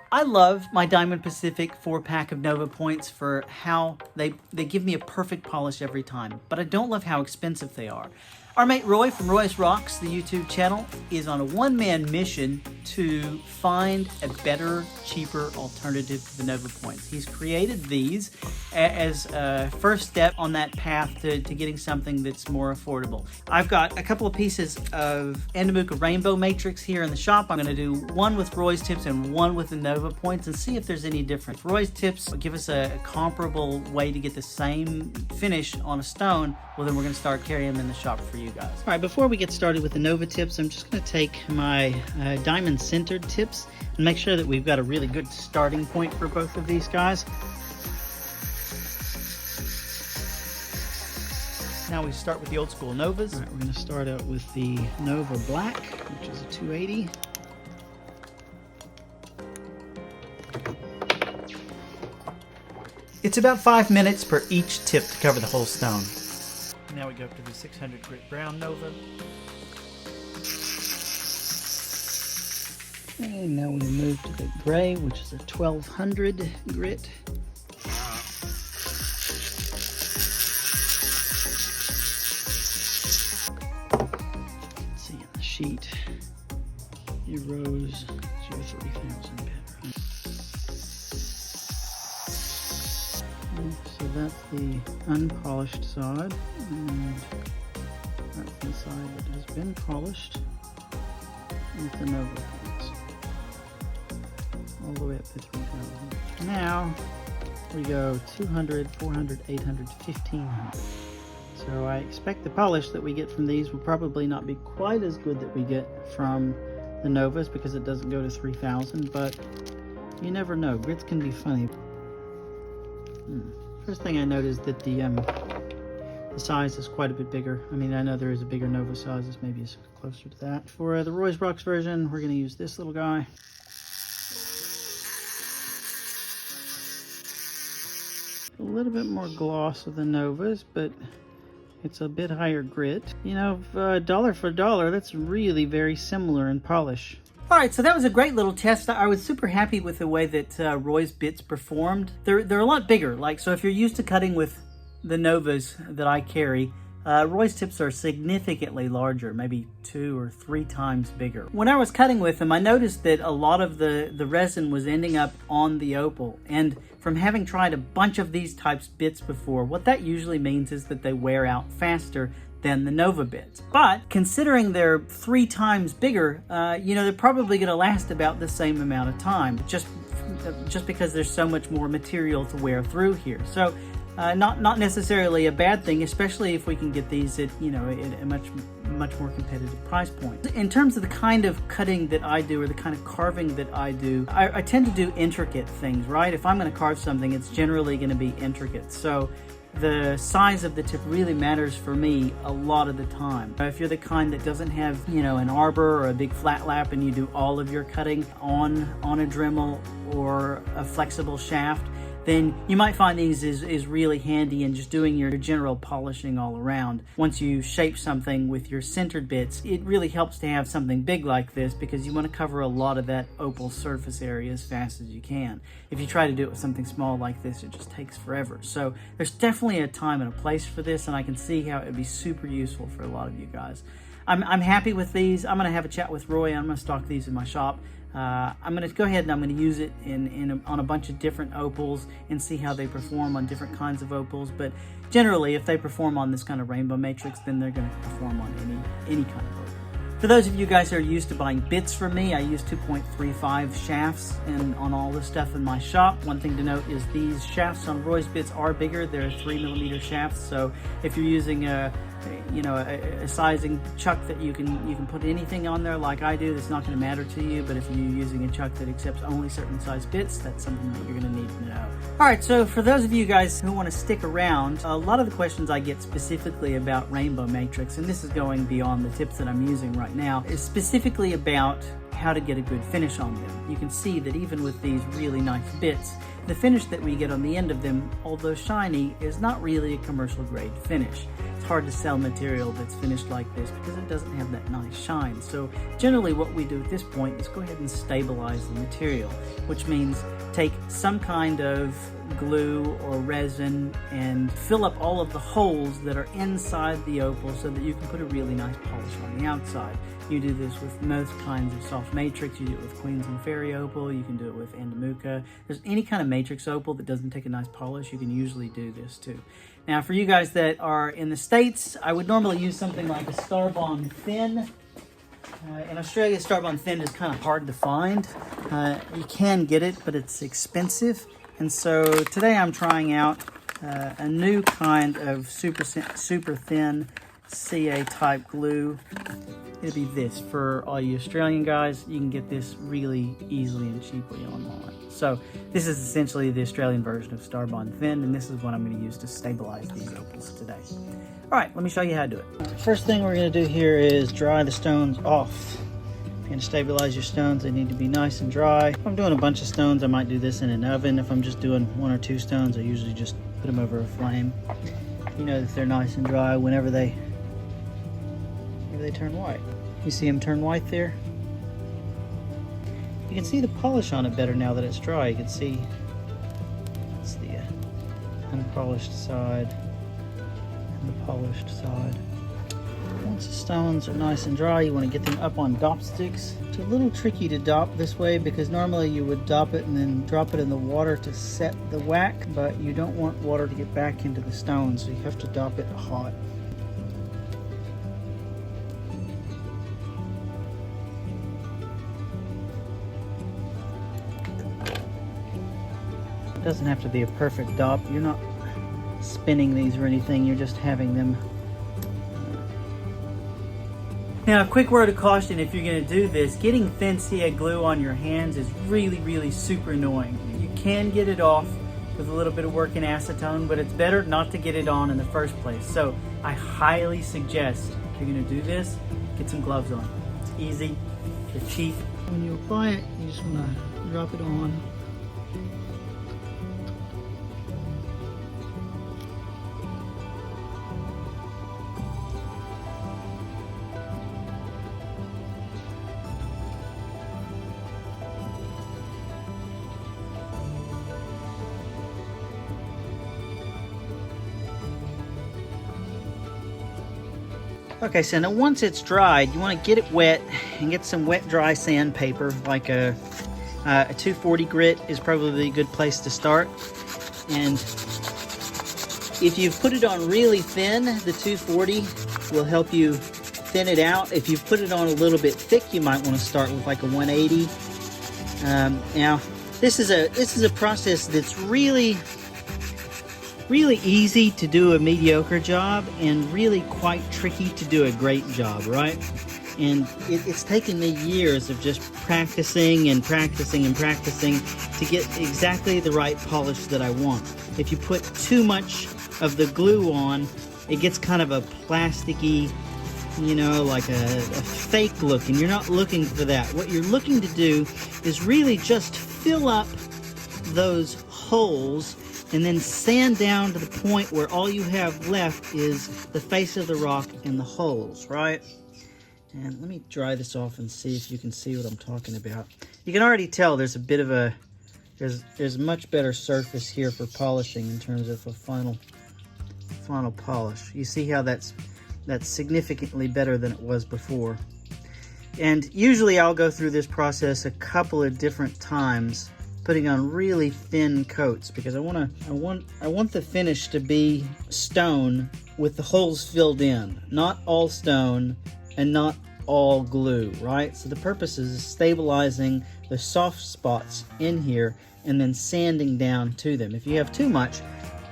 I love my Diamond Pacific 4-pack of Nova points for how they give me a perfect polish every time, but I don't love how expensive they are. Our mate Roy from Roy's Rocks, the YouTube channel, is on a one-man mission to find a better, cheaper alternative to the Nova points. He's created these as a first step on that path to getting something that's more affordable. I've got a couple of pieces of Andamooka Rainbow Matrix here in the shop. I'm going to do one with Roy's tips and one with the Nova points and see if there's any difference. Roy's tips give us a comparable way to get the same finish on a stone. Well, then we're going to start carrying them in the shop for you guys. All right, before we get started with the Nova tips, I'm just going to take my diamond centered tips and make sure that we've got a really good starting point for both of these guys. Now we start with the old school Novas. All right, we're going to start out with the Nova Black, which is a 280. It's about 5 minutes per each tip to cover the whole stone. Now we go up to the 600 grit brown Nova. And now we move to the gray, which is a 1200 grit. Let's see in the sheet, your rose is your 3000 pattern. So that's the unpolished side, and that's the side that has been polished with the Nova points, all the way up to 3000. Now we go 200, 400, 800, 1500. So I expect the polish that we get from these will probably not be quite as good that we get from the Novas because it doesn't go to 3000, but you never know. Grits can be funny. First thing I noticed that the size is quite a bit bigger. I mean, I know there is a bigger Nova size. This maybe is closer to that. For the Roy's Rocks version, we're going to use this little guy. A little bit more gloss of the Novas, but it's a bit higher grit. You know, dollar for dollar, that's really very similar in polish. All right, so that was a great little test. I was super happy with the way that Roy's bits performed. They're a lot bigger. Like, so if you're used to cutting with the Novas that I carry, Roy's tips are significantly larger, maybe 2 or 3 times bigger. When I was cutting with them, I noticed that a lot of the resin was ending up on the opal. And from having tried a bunch of these types bits before, what that usually means is that they wear out faster than the Nova bits. But considering they're 3 times bigger, you know, they're probably going to last about the same amount of time, just because there's so much more material to wear through here. So not necessarily a bad thing, especially if we can get these at, you know, at a much more competitive price point. In terms of the kind of cutting that I do or the kind of carving that I do, I tend to do intricate things, right? If I'm going to carve something, it's generally going to be intricate. So the size of the tip really matters for me a lot of the time. If you're the kind that doesn't have, you know, an arbor or a big flat lap and you do all of your cutting on a Dremel or a flexible shaft, then you might find these is really handy in just doing your general polishing all around. Once you shape something with your centered bits, it really helps to have something big like this because you want to cover a lot of that opal surface area as fast as you can. If you try to do it with something small like this, it just takes forever. So there's definitely a time and a place for this, and I can see how it would be super useful for a lot of you guys. I'm happy with these. I'm going to have a chat with Roy. I'm going to stock these in my shop. I'm going to go ahead and I'm going to use it on a bunch of different opals and see how they perform on different kinds of opals. But generally, if they perform on this kind of rainbow matrix, then they're going to perform on any kind of opal. For those of you guys who are used to buying bits from me, I use 2.35 shafts on all the stuff in my shop. One thing to note is these shafts on Roy's bits are bigger. They're 3mm shafts, so if you're using a sizing chuck that you can put anything on there like I do, that's not going to matter to you. But if you're using a chuck that accepts only certain size bits, that's something that you're going to need to know. All right, so for those of you guys who want to stick around, a lot of the questions I get specifically about rainbow matrix, and this is going beyond the tips that I'm using right now, is specifically about how to get a good finish on them. You can see that even with these really nice bits, the finish that we get on the end of them, although shiny, is not really a commercial grade finish. It's hard to sell material that's finished like this because it doesn't have that nice shine. So generally what we do at this point is go ahead and stabilize the material, which means take some kind of glue or resin and fill up all of the holes that are inside the opal so that you can put a really nice polish on the outside. You do this with most kinds of soft matrix. You do it with Queens and Fairy opal. You can do it with Andamooka. There's any kind of matrix opal that doesn't take a nice polish, you can usually do this too. Now for you guys that are in the States, I would normally use something like a Starbond Thin. In Australia, Starbond Thin is kind of hard to find. You can get it, but it's expensive. And so today I'm trying out a new kind of super thin CA type glue. It'll be this for all you Australian guys. You can get this really easily and cheaply online. So this is essentially the Australian version of Starbond Thin, and this is what I'm going to use to stabilize these opals today. All right, let me show you how to do it. First thing we're going to do here is dry the stones off. If you're going to stabilize your stones, they need to be nice and dry. If I'm doing a bunch of stones, I might do this in an oven. If I'm just doing 1 or 2 stones, I usually just put them over a flame. You know that they're nice and dry whenever they turn white. You see them turn white there? You can see the polish on it better now that it's dry. You can see that's the unpolished side and the polished side. Once the stones are nice and dry, you want to get them up on dop sticks. It's a little tricky to dop this way because normally you would dop it and then drop it in the water to set the whack, but you don't want water to get back into the stone, so you have to dop it hot. It doesn't have to be a perfect dop. You're not spinning these or anything, you're just having them. Now, a quick word of caution if you're going to do this, getting thin CA glue on your hands is really super annoying. You can get it off with a little bit of work in acetone, but it's better not to get it on in the first place. So I highly suggest if you're going to do this, get some gloves on. It's easy, they're cheap. When you apply it, you just want to drop it on. Okay, so now once it's dried, you want to get it wet and get some wet dry sandpaper, like a 240 grit is probably a good place to start. And if you've put it on really thin, the 240 will help you thin it out. If you've put it on a little bit thick, you might want to start with like a 180. Now, this is a process that's really easy to do a mediocre job and really quite tricky to do a great job, right? And it's taken me years of just practicing and practicing and practicing to get exactly the right polish that I want. If you put too much of the glue on, it gets kind of a plasticky, you know, like a fake look, and you're not looking for that. What you're looking to do is really just fill up those holes and then sand down to the point where all you have left is the face of the rock and the holes, right? And let me dry this off and see if you can see what I'm talking about. You can already tell there's a bit of a, there's a much better surface here for polishing in terms of a final polish. You see how that's significantly better than it was before. And usually I'll go through this process a couple of different times, putting on really thin coats, because I want the finish to be stone with the holes filled in, not all stone and not all glue, right? So the purpose is stabilizing the soft spots in here and then sanding down to them. If you have too much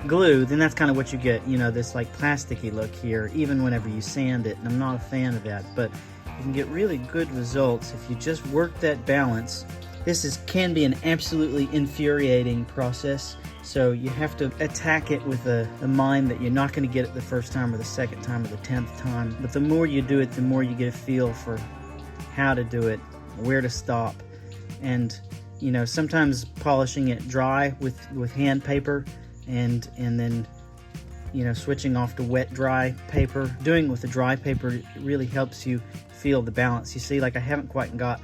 glue, then that's kind of what you get, you know, this like plasticky look here, even whenever you sand it, and I'm not a fan of that, but you can get really good results if you just work that balance. This can be an absolutely infuriating process, so you have to attack it with the mind that you're not going to get it the first time or the second time or the 10th time. But the more you do it, the more you get a feel for how to do it where to stop. And you know, sometimes polishing it dry with hand paper and then, you know, switching off to wet dry paper. Doing it with the dry paper really helps you feel the balance. You see, like I haven't quite got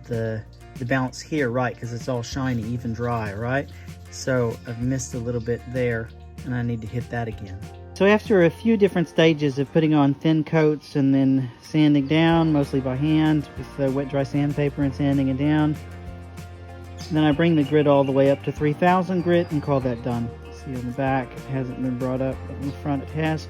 the balance here right because it's all shiny, even dry, right? So I've missed a little bit there and I need to hit that again. So after a few different stages of putting on thin coats and then sanding down, mostly by hand with the wet dry sandpaper and sanding it down, then I bring the grit all the way up to 3000 grit and call that done. See on the back it hasn't been brought up, but in the front it has.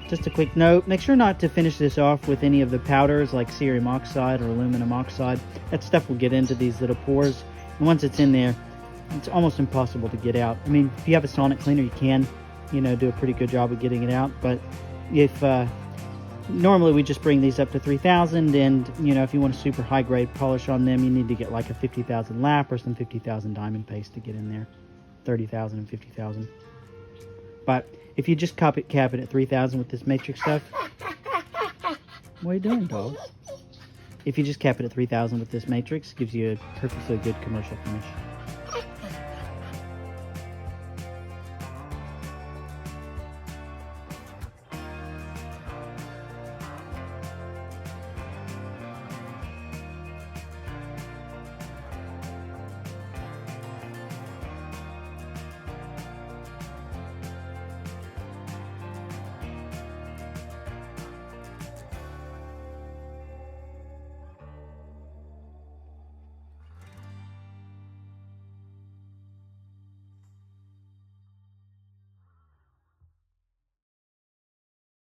Just a quick note, make sure not to finish this off with any of the powders like cerium oxide or aluminum oxide. That stuff will get into these little pores, and once it's in there, it's almost impossible to get out. I mean, if you have a sonic cleaner, you can, you know, do a pretty good job of getting it out, but if normally we just bring these up to 3000, and you know, if you want a super high grade polish on them, you need to get like a 50,000 lap or some 50,000 diamond paste to get in there. 30,000 and 50,000. But if you just cap it at 3000 with this matrix stuff, what are you doing, dog? If you just cap it at 3000 with this matrix, it gives you a perfectly good commercial finish.